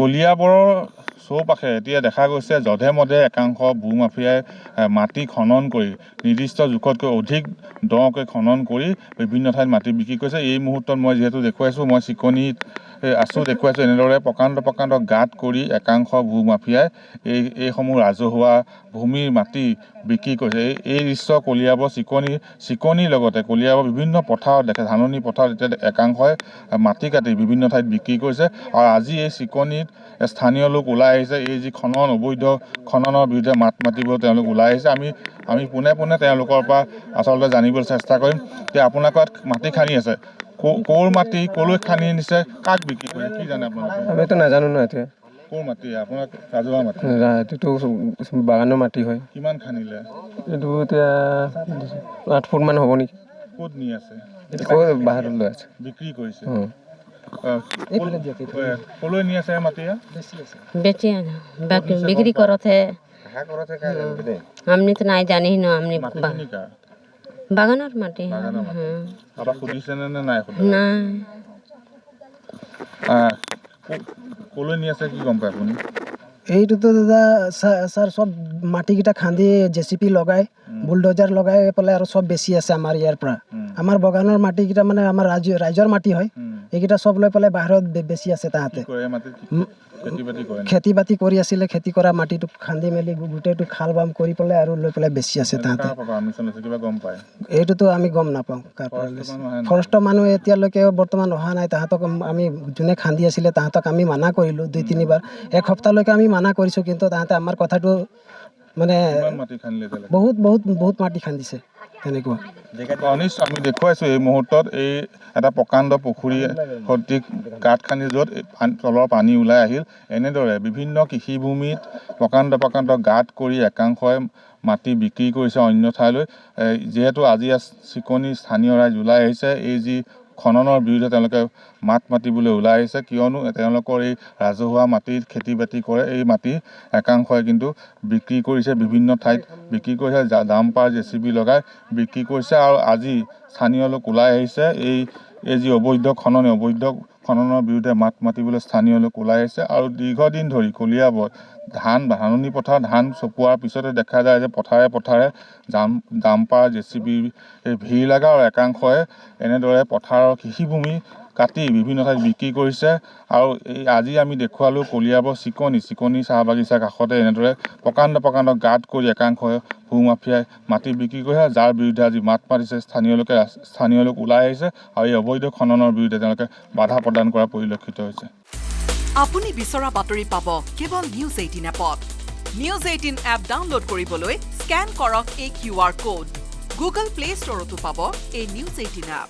কলিয়াবৰৰ চৌপাশে এতিয়া দেখা গৈছে যধে মধে একাংশ ভূমাফিয়াই মাটি খনন কৰি নিৰ্দিষ্ট জোখতকৈ অধিক দকৈ খনন কৰি বিভিন্ন ঠাইত মাটি বিক্ৰী কৰিছে। এই মুহূৰ্তত মই যিহেতু দেখুৱাইছোঁ, মই চিকনিত আছোঁ, দেখুৱাইছোঁ এনেদৰে প্ৰকাণ্ড গাঁত কৰি একাংশ ভূমাফিয়াই এইসমূহ ৰাজহুৱা ভূমিৰ মাটি বিক্ৰী কৰিছে। এই দৃশ্য কলিয়াবৰ চিকনিৰ লগতে কলিয়াবৰ বিভিন্ন পথাৰত দেখে, ধাননি পথাৰত এতিয়া একাংশই মাটি কাটি বিভিন্ন ঠাইত বিক্ৰী কৰিছে। আৰু আজি এই চিকনিত স্থানীয় লোক ওলাই আহিছে, এই যি অবৈধ খননৰ বিৰুদ্ধে মাত মাতিবলৈ তেওঁলোক ওলাই আহিছে। আমি পোনে তেওঁলোকৰ পৰা আচলতে জানিবলৈ চেষ্টা কৰিম যে আপোনালোকৰ মাটি খান্দি আছে, ক'ৰ মাটি, ক'লৈ খান্দি নিছে, কাক বিক্ৰী কৰিছে, কি জানে আপোনালোকে? আমিতো নাজানো ন। এতিয়া ক'ৰ মাটি? আপোনাৰ ৰাজহুৱা মাটি? এইটোতো বাগানৰ মাটি হয়। কিমান খান্দিলে? এইটো এতিয়া 8 ফুট মান হ'ব নেকি। ক'ত নি আছে? বাহিৰত লৈ আছে, বিক্ৰী কৰিছে। ক'লৈ নি আছে মাটি? बेचे बिक्री करत है। हमने तो नहीं जाने ही ना, हमने बागानर माटी है। ক'লৈ নি আছে কি গম পায় আপুনি? এইটোতো দাদা ছাৰ চব মাটিকেইটা খান্দি জেচিপি লগাই বুলডোজাৰ লগাই পেলাই আৰু চব বেছি আছে আমাৰ ইয়াৰ পৰা। আমাৰ বাগানৰ মাটিকেইটা মানে আমাৰ ৰাইজৰ মাটি হয়, এইকেইটা চব লৈ পেলাই বাহিৰত বেছি আছে। তাহাঁতে খেতি বাতি কৰি আছিলে, খেতি কৰা মাটিটো খান্দি মেলি গোটেইটো খাল বাম কৰি পেলাই আৰু লৈ পেলাই বেছি আছে তাহাঁতে। এইটোতো আমি গম নাপাওঁ কাৰ পৰা লৈছে। ফৰেষ্টৰ মানুহ এতিয়ালৈকে বৰ্তমান অহা নাই। তাহাঁতক আমি যোনে খান্দি আছিলে তাহাঁতক আমি মানা কৰিলোঁ 2-3 বাৰ, এক সপ্তাহলৈকে আমি মানা কৰিছোঁ, কিন্তু তাহাঁতে আমাৰ কথাটো মানে বহুত মাটি খান্দিছে তেনেকুৱা। আমি দেখুৱাইছোঁ এই মুহূৰ্তত এই এটা প্ৰকাণ্ড পুখুৰী সদৃশ গাঁত খান্দি য'ত তলৰ পানী ওলাই আহিল। এনেদৰে বিভিন্ন কৃষিভূমিত প্ৰকাণ্ড গাঁত কৰি একাংশই মাটি বিক্ৰী কৰিছে অন্য ঠাইলৈ। যিহেতু আজি চিকনি স্থানীয় ৰাইজ ওলাই আহিছে, এই যি খননৰ বিৰুদ্ধে তেওঁলোকে মাত মাতিবলৈ ওলাই আহিছে, কিয়নো তেওঁলোকৰ এই ৰাজহুৱা মাটিত খেতি বাতি কৰে। এই মাটি একাংশই কিন্তু বিক্ৰী কৰিছে, বিভিন্ন ঠাইত বিক্ৰী কৰিছে, ডাম্পাৰ জেচিবি লগাই বিক্ৰী কৰিছে। আৰু আজি স্থানীয় লোক ওলাই আহিছে, এই যি অবৈধ খননৰ বিৰুদ্ধে মাত মাতিবলৈ স্থানীয় লোক ওলাই আহিছে। আৰু দীৰ্ঘদিন ধৰি কলিয়াবৰ ধাননি পথাৰত ধান চপোৱাৰ পিছতে দেখা যায় যে পথাৰে ডাম্পাৰ জেচিবি ভিৰ লগা আৰু একাংশই এনেদৰে পথাৰৰ কৃষিভূমি কাটি বিভিন্ন ঠাইত বিক্ৰী কৰিছে। আৰু আজি আমি দেখুৱালোঁ কলিয়াবৰ চিকনি চাহ বাগিচাৰ কাষতে এনেদৰে প্ৰকাণ্ড গাঁত কৰি একাংশই ভূমাফিয়াই মাটি বিক্ৰী কৰিছে, যাৰ বিৰুদ্ধে আজি মাত মাতিছে স্থানীয় লোক ওলাই আহিছে। আৰু এই অবৈধ খননৰ বিৰুদ্ধে তেওঁলোকে বাধা প্ৰদান কৰা পৰিলক্ষিত হৈছে। আপুনি বিচৰা বাতৰি পাব কেৱল নিউজ 18 এপত। নিউজ 18 এপ ডাউনলোড কৰিবলৈ স্কেন কৰক এই QR কোড। গুগল প্লে ষ্টৰতো পাব এই নিউজ 18 এপ।